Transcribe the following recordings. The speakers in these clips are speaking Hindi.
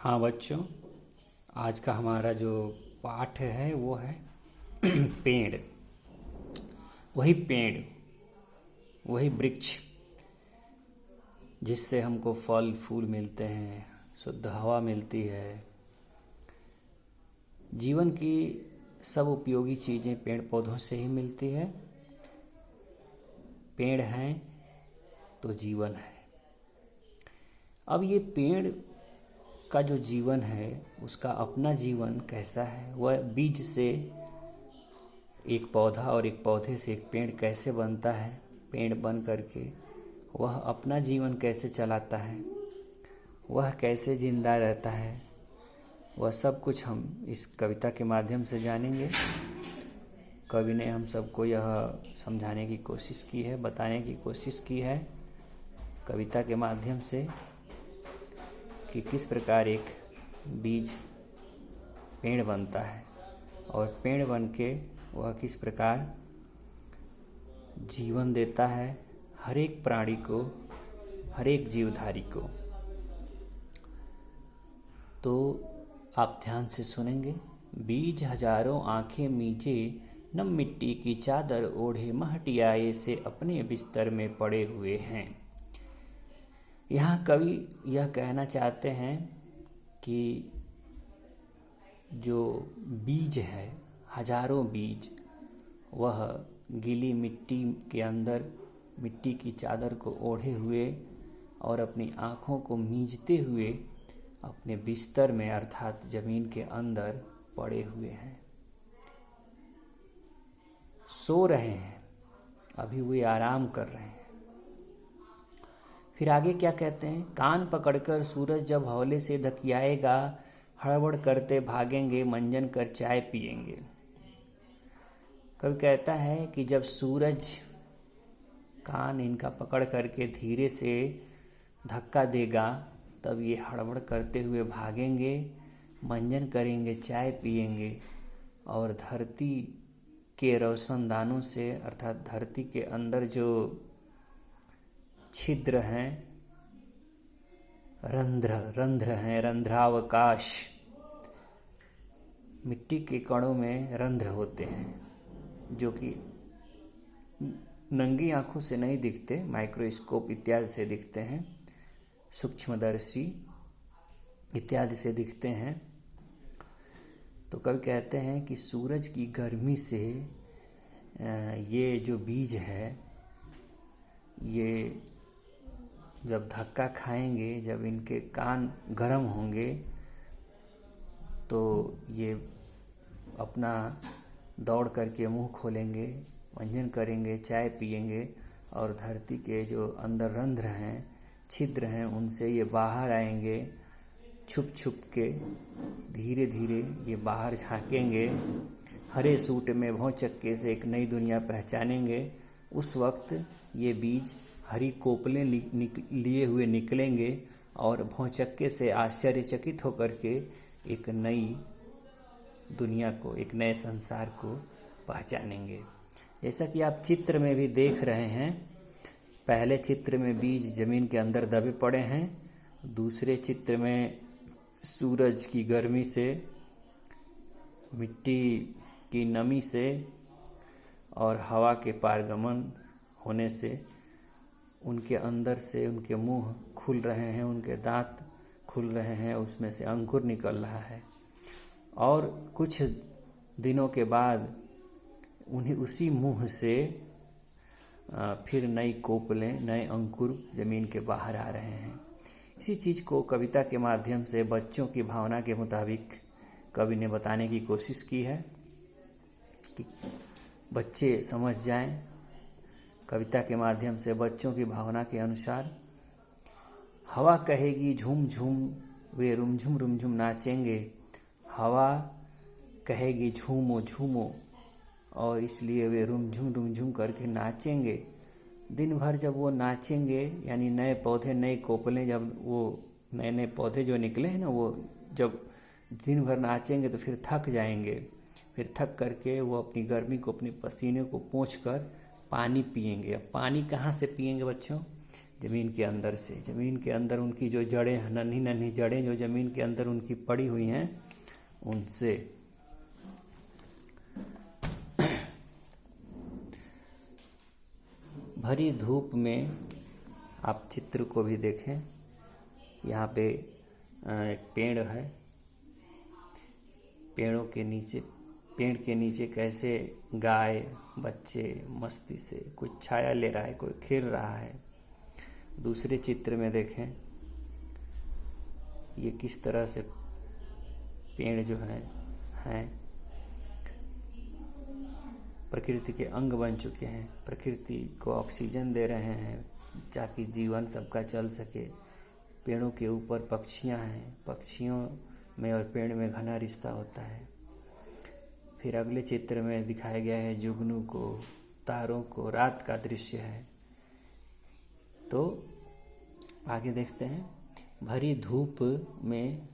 हाँ बच्चों, आज का हमारा जो पाठ है वो है पेड़। वही पेड़, वही वृक्ष जिससे हमको फल फूल मिलते हैं, शुद्ध हवा मिलती है। जीवन की सब उपयोगी चीज़ें पेड़ पौधों से ही मिलती है। पेड़ हैं तो जीवन है। अब ये पेड़ का जो जीवन है उसका अपना जीवन कैसा है, वह बीज से एक पौधा और एक पौधे से एक पेड़ कैसे बनता है, पेड़ बन करके वह अपना जीवन कैसे चलाता है, वह कैसे जिंदा रहता है, वह सब कुछ हम इस कविता के माध्यम से जानेंगे। कवि ने हम सबको यह समझाने की कोशिश की है, बताने की कोशिश की है कविता के माध्यम से कि किस प्रकार एक बीज पेड़ बनता है और पेड़ बन के वह किस प्रकार जीवन देता है हर एक प्राणी को, हर एक जीवधारी को। तो आप ध्यान से सुनेंगे। बीज हजारों आंखें मीचे, नम मिट्टी की चादर ओढ़े महटियाए से अपने बिस्तर में पड़े हुए हैं। यहाँ कवि यह कहना चाहते हैं कि जो बीज है, हजारों बीज, वह गीली मिट्टी के अंदर मिट्टी की चादर को ओढ़े हुए और अपनी आँखों को मींजते हुए अपने बिस्तर में अर्थात जमीन के अंदर पड़े हुए हैं, सो रहे हैं। अभी वे आराम कर रहे हैं। फिर आगे क्या कहते हैं? कान पकड़कर सूरज जब हौले से धकियाएगा, हड़बड़ करते भागेंगे, मंजन कर चाय पिएंगे। कवि कहता है कि जब सूरज कान इनका पकड़ करके धीरे से धक्का देगा, तब ये हड़बड़ करते हुए भागेंगे, मंजन करेंगे, चाय पिएंगे और धरती के रोशनदानों से अर्थात धरती के अंदर जो छिद्र हैं, रंध्र हैं, रंध्रावकाश, मिट्टी के कणों में रंध्र होते हैं जो कि नंगी आंखों से नहीं दिखते, माइक्रोस्कोप इत्यादि से दिखते हैं, सूक्ष्मदर्शी इत्यादि से दिखते हैं। तो कवि कहते हैं कि सूरज की गर्मी से ये जो बीज है, ये जब धक्का खाएंगे, जब इनके कान गर्म होंगे, तो ये अपना दौड़ करके मुंह खोलेंगे, मंजन करेंगे, चाय पिएंगे और धरती के जो अंदर रंध्र हैं, छिद्र हैं, उनसे ये बाहर आएंगे। छुप छुप के धीरे धीरे ये बाहर झांकेंगे, हरे सूट में भौचक्के से एक नई दुनिया पहचानेंगे। उस वक्त ये बीज हरी कोपलें लिए हुए निकलेंगे और भौचक्के से आश्चर्यचकित होकर के एक नई दुनिया को, एक नए संसार को पहचानेंगे। जैसा कि आप चित्र में भी देख रहे हैं, पहले चित्र में बीज जमीन के अंदर दबे पड़े हैं, दूसरे चित्र में सूरज की गर्मी से, मिट्टी की नमी से और हवा के पारगमन होने से उनके अंदर से उनके मुंह खुल रहे हैं, उनके दांत खुल रहे हैं, उसमें से अंकुर निकल रहा है और कुछ दिनों के बाद उन्हीं उसी मुंह से फिर नई कोपलें, नए अंकुर जमीन के बाहर आ रहे हैं। इसी चीज़ को कविता के माध्यम से बच्चों की भावना के मुताबिक कवि ने बताने की कोशिश की है कि बच्चे समझ जाएं। कविता के माध्यम से बच्चों की भावना के अनुसार हवा कहेगी झूम झूम, वे रुमझुम रुमझुम नाचेंगे। हवा कहेगी झूमो झूमो और इसलिए वे रुमझुम करके नाचेंगे। दिन भर जब वो नाचेंगे, यानी नए पौधे, नए कोपलें, जब वो नए नए पौधे जो निकले हैं ना, वो जब दिन भर नाचेंगे तो फिर थक जाएंगे। फिर थक करके वो अपनी गर्मी को, अपने पसीने को पोंछ कर पानी पिएंगे। अब पानी कहाँ से पिएंगे बच्चों? ज़मीन के अंदर से, ज़मीन के अंदर उनकी जो जड़ें, नन्ही नन्ही जड़ें जो ज़मीन के अंदर उनकी पड़ी हुई हैं, उनसे भरी धूप में, आप चित्र को भी देखें, यहाँ पे एक पेड़ है, पेड़ के नीचे कैसे गाय बच्चे मस्ती से कुछ छाया ले रहा है, कोई खेल रहा है। दूसरे चित्र में देखें ये किस तरह से पेड़ जो हैं प्रकृति के अंग बन चुके हैं, प्रकृति को ऑक्सीजन दे रहे हैं ताकि जीवन सबका चल सके। पेड़ों के ऊपर पक्षियां हैं, पक्षियों में और पेड़ में घना रिश्ता होता है। फिर अगले चित्र में दिखाया गया है जुगनू को, तारों को, रात का दृश्य है। तो आगे देखते हैं, भरी धूप में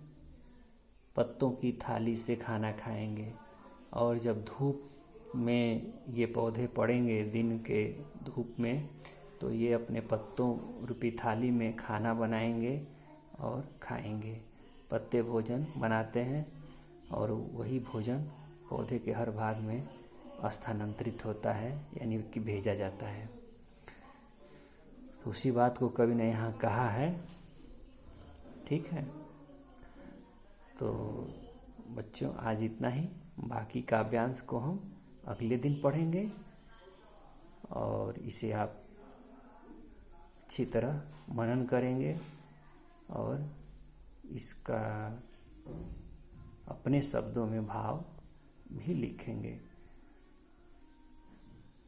पत्तों की थाली से खाना खाएंगे, और जब धूप में ये पौधे पड़ेंगे दिन के धूप में, तो ये अपने पत्तों रूपी थाली में खाना बनाएंगे और खाएंगे। पत्ते भोजन बनाते हैं और वही भोजन पौधे के हर भाग में स्थानांतरित होता है, यानी कि भेजा जाता है। तो उसी बात को कवि ने यहाँ कहा है। ठीक है, तो बच्चों आज इतना ही। बाकी काव्यांश को हम अगले दिन पढ़ेंगे और इसे आप अच्छी तरह मनन करेंगे और इसका अपने शब्दों में भाव भी लिखेंगे।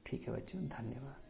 ठीक है बच्चों, धन्यवाद।